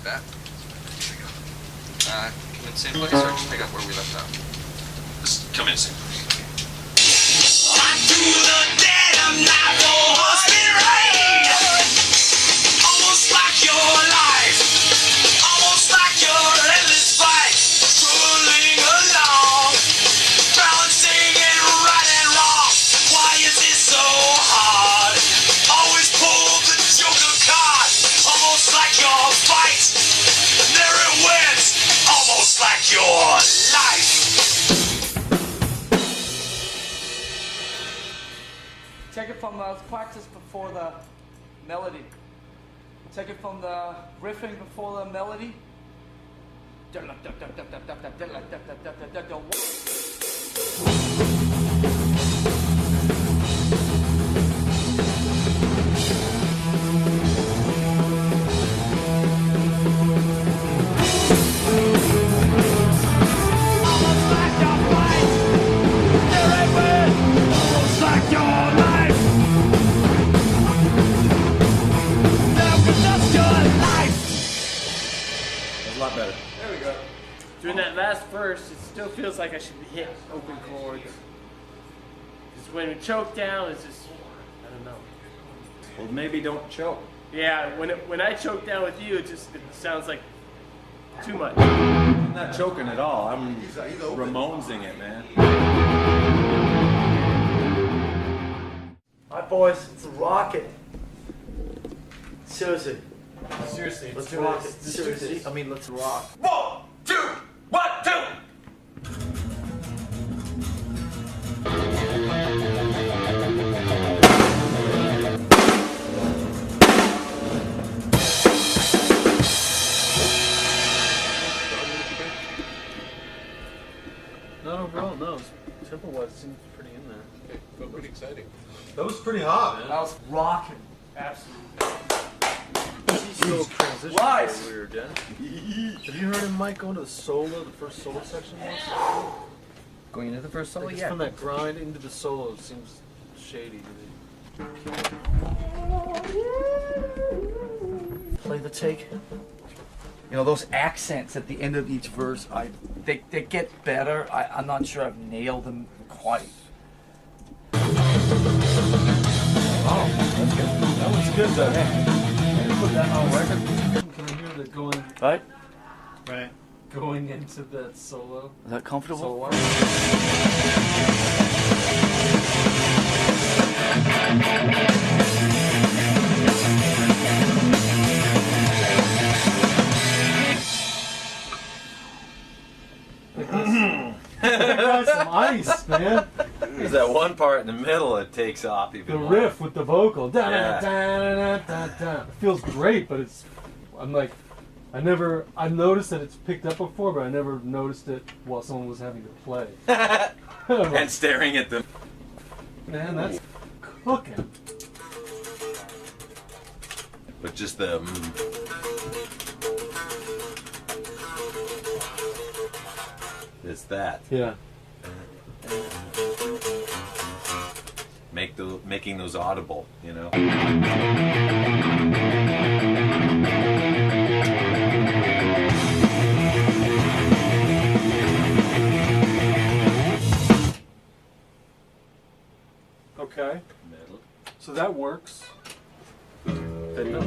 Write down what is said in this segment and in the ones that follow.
about that. Come in same place or just pick up where we left off? Just come in same place. To the dead of night, oh, husband rain. Almost like your life, almost like your endless fight, struggling along, balancing it right and wrong. Why is it so hard? Always pull the joker card, almost like your fight. There it went, almost like your life. Take it from the practice before the melody. Take it from the riffing before the melody. A lot better. There we go. During that last verse, it still feels like I should hit open chords. Because when we choke down, it's just, I don't know. Well, maybe don't choke. Yeah, when I choke down with you, it sounds like too much. I'm not choking at all. I'm Ramonesing it, man. Alright, boys, it's rocking. Seriously. Seriously, Let's do rock this. it. Seriously. I mean, let's rock. 1, 2, 1, 2. Not overall, no. Tempo-wise, it seems pretty in there. Okay, felt pretty exciting. That was pretty hot, man. That was rocking. Absolutely. Still transition Lies. weird, yeah? Have you heard him, Mike, go into the solo, the first solo section once? Going into the first solo, Like, yeah. from that grind into the solo seems shady to me. Play the take. You know, those accents at the end of each verse, they get better. I'm not sure I've nailed them quite. Oh, that's good. That was good, though. Can you put that on record? Can I hear the going, Right? Right. going into that solo? Is that comfortable? Solo? Got some ice, man. There's that one part in the middle that takes off even The more. riff with the vocal. Da, Yeah. da, da, da, da. It feels great, but I'm like, I've noticed that it's picked up before, but I never noticed it while someone was having to play. I'm And like, staring at them. man, that's cooking. But just the It's that. Yeah. Making those audible, you know. Okay. Metal. So that works. Then no.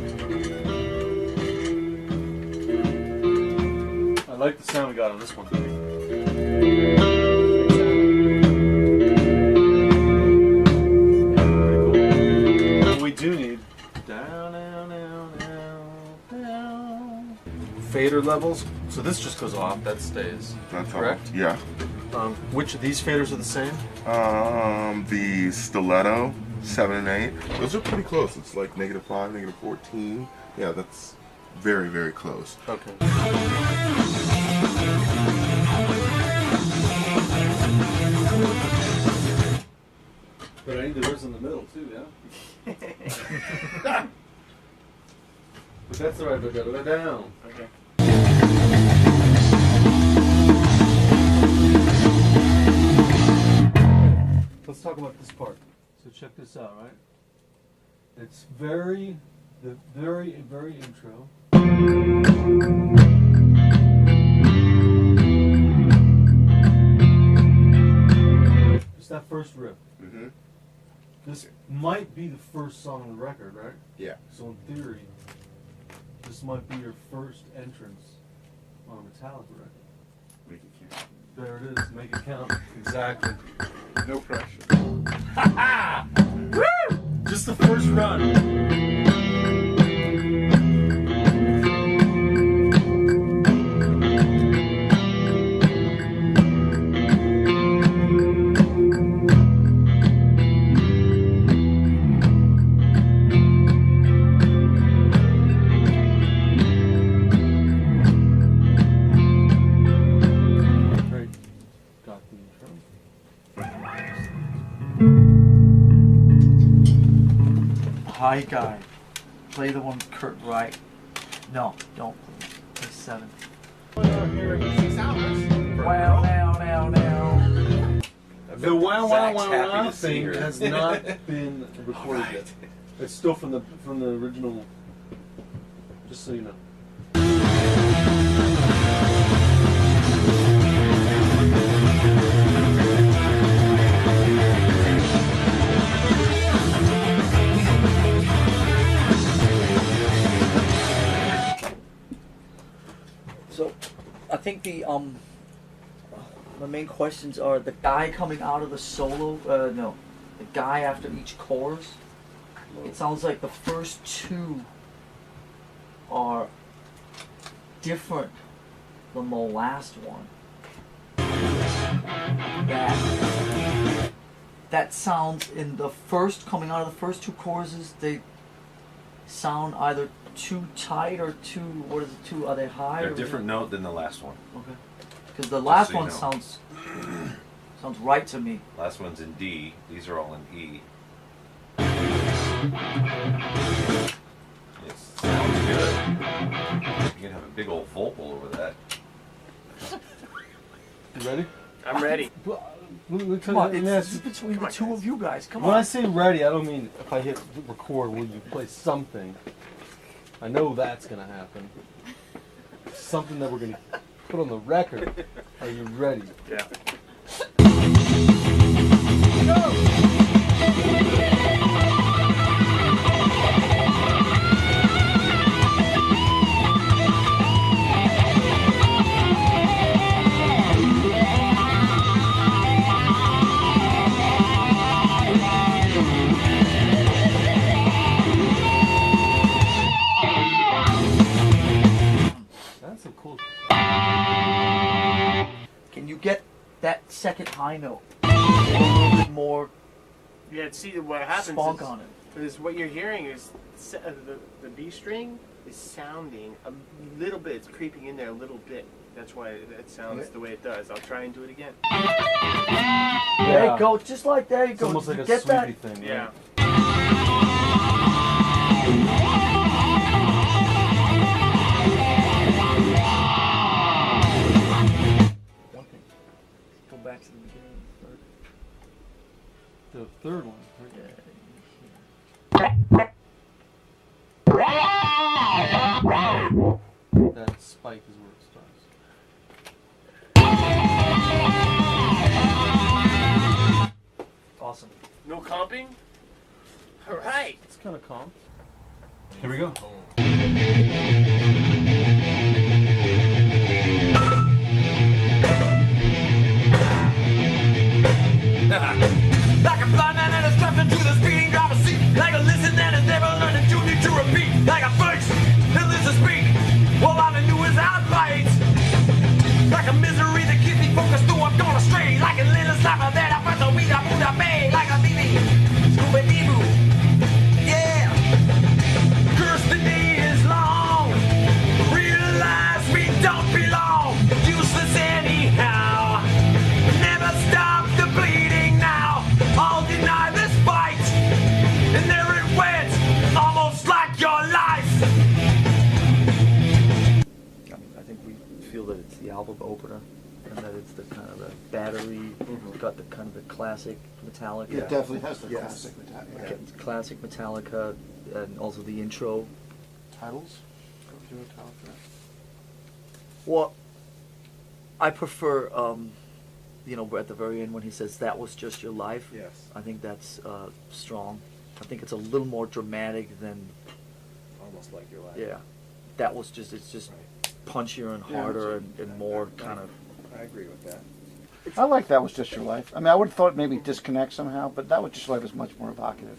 I like the sound we got on this one. We do need down, down, down, down, down. Fader levels. So this just goes off. That stays. That's correct. all. Yeah. Which of these faders are the same? The stiletto 7 and 8. Those are pretty close. It's like -5, -14. Yeah, that's very, very close. Okay. But I need the verse in the middle too, yeah? But that's alright, but gotta go down. Okay. Let's talk about this part. So check this out, right? It's very intro. Just that first riff. Mm-hmm. This might be the first song on the record, right? Yeah. So in theory, this might be your first entrance on a Metallica record. Make it count. There it is. Make it count. Exactly. No pressure. Just the first run. Great. Got the intro. Hi, guy. Play the one with Kurt Wright. No, don't. Play 7. Wow, now. The wow wow Zach's wow happy wow to see thing her. has not been recorded yet. It's still from the original. Just so you know. So, I think the main questions are the guy coming out of the solo. No, the guy after each chorus. It sounds like the first two are different than the last one. That sounds in the first, coming out of the first two choruses, they sound either too tight or too, what is it, too, are they high? They're or a different note than the last one. Okay. Because the last so you one know. sounds right to me. Last one's in D. These are all in E. It sounds good. You can have a big old vocal over that. You ready? I'm ready. Come on, Let me it's ask you- between the two of you guys. Come When I on. say ready, I don't mean if I hit record, will you play something? I know that's gonna happen. Something that we're gonna put on the record. Are you ready? Yeah. That's some cool. Can you get that second high note? A little bit more Yeah, see what happens spunk is, on it. is what you're hearing is the B string is sounding a little bit. It's creeping in there a little bit. That's why it sounds the way it does. I'll try and do it again. There you go, just like there you It's go. almost like You a get that? sweepy thing. Yeah. One thing. Go back to the beginning. The third one. That spike is where it starts. Awesome. No comping? All right. It's kind of calm. Here we go. Like a blind man that is strapped into the speeding driver's seat. Like a listen that has never learned and you need to repeat. Like a first that lives to speak. All I knew is outbites. Like a misery that keeps me focused though I'm gone astray. Like a little sniper that I find to weed up on the bay. Like a BB. Scooby-Doo. Yeah. Curse the day is long. Realize we don't belong. Useless anyhow. Never stop the bleeding now. I'll deny this fight. And there it went. Almost like your life. I think we feel that it's the album opener and that it's the kind of the battery, got the kind of the classic Metallica. It definitely has the Yes. classic Metallica. Classic Metallica, and also the intro. Titles? Well, I prefer, you know, at the very end when he says that was just your life. Yes. I think that's strong. I think it's a little more dramatic than, Almost like your life. yeah, that was just, it's just punchier and harder and more kind of. I agree with that. I like That Was Just Your Life. I mean, I would have thought maybe disconnect somehow, but That Was Just Your Life is much more evocative.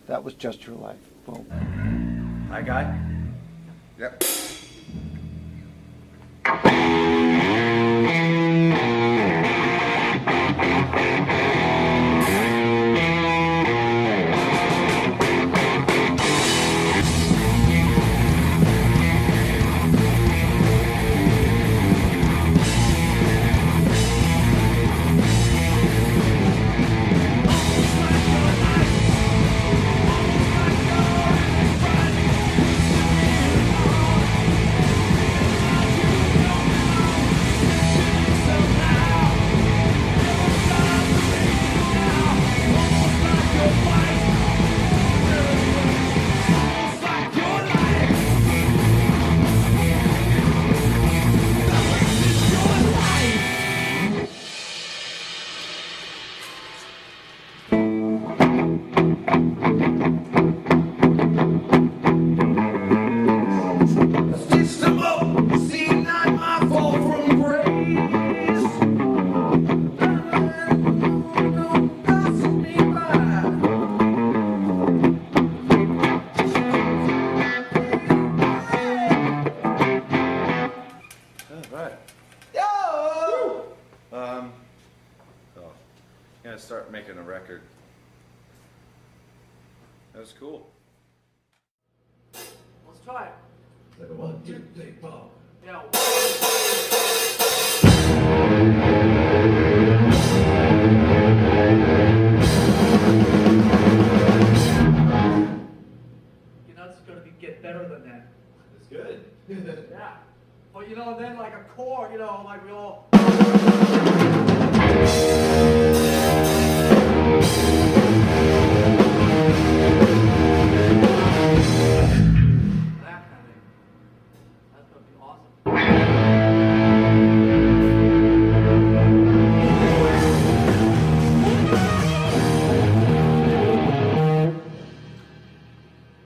That was just your life. Boom. My guy? Yep. Gonna start making a record. That was cool. Let's try it. Like a 1, 2, 3, 4. Yeah. You know, it's gonna get better than that. It's good. Yeah. But you know, then like a chord, you know, like we all. That kind of thing. That's gonna be awesome.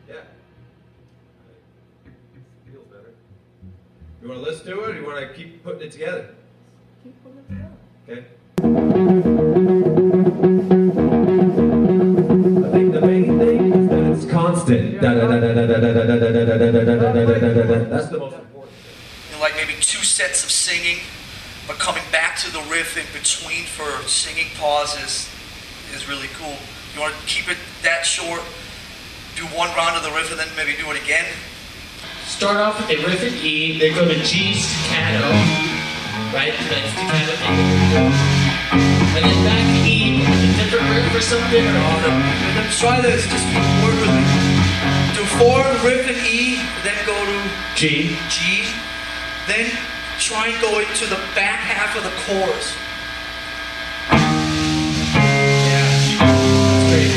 Yeah. Feels better. You want to listen to it, or you want to keep putting it together? Keep putting it together. Okay. I think the main thing is that it's constant. That's the most important thing. You know, like maybe 2 sets of singing, but coming back to the riff in between for singing pauses is really cool. You want to keep it that short, do 1 round of the riff and then maybe do it again. Start off with a riff in E, then go to G staccato, right? That's staccato thing. And then back to E, a different riff or something, or And then try this, just word with me. Do 4 riff in E, then go to G. G, then try and go into the back half of the chorus. Yeah, that's great.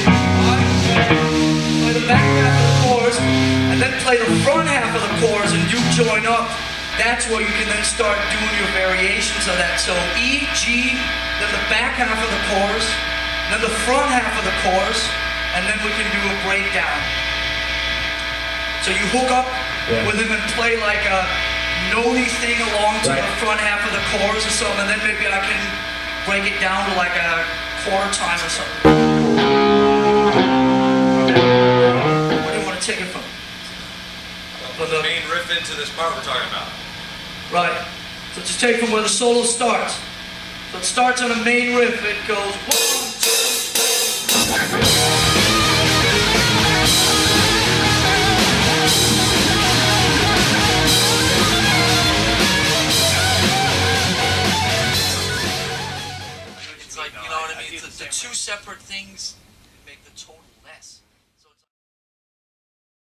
Play the back half of the chorus, and then play the front half of the chorus, and you join up. That's where you can then start doing your variations of that. So E, G, then the back half of the chorus, then the front half of the chorus, and then we can do a breakdown. So you hook up with him and play like a notey thing along to the front half of the chorus or something, and then maybe I can break it down to like a quarter time or something. Where do you want to take it from? Put the main riff into this part we're talking about. Right. So just take from where the solo starts. So it starts on a main riff. It goes 1, 2. It's like, you know what I mean? It's the 2 separate things.